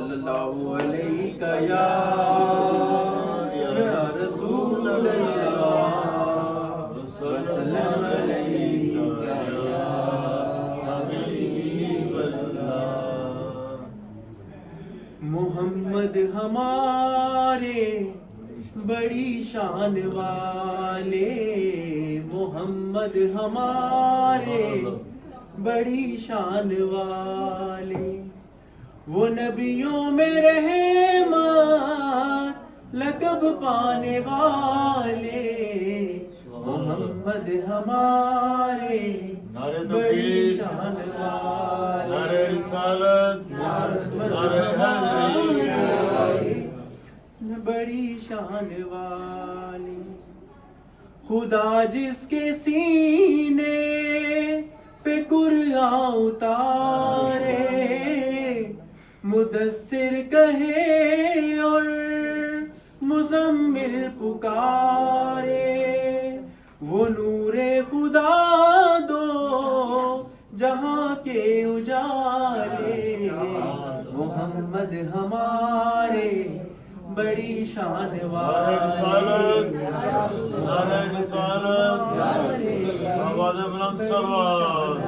صلی اللہ علیہ یا رسول اللہ وسلم علیہ یا حبیب اللہ۔ محمد ہمارے بڑی شان والے، محمد ہمارے بڑی شان والے، وہ نبیوں میں رحمت لقب پانے والے، محمد ہمارے بڑی شان والے، نعرہ رسالت، نعرہ حیدری، بڑی شان والی۔ خدا جس کے سینے پہ قرآن اتارے، مدثر کہے اور مزمل پکارے، وہ نور خدا دو جہاں کے اجالے، محمد ہمارے بڑی شان والے۔ نعرہ رسالت، آواز بلند سلوات۔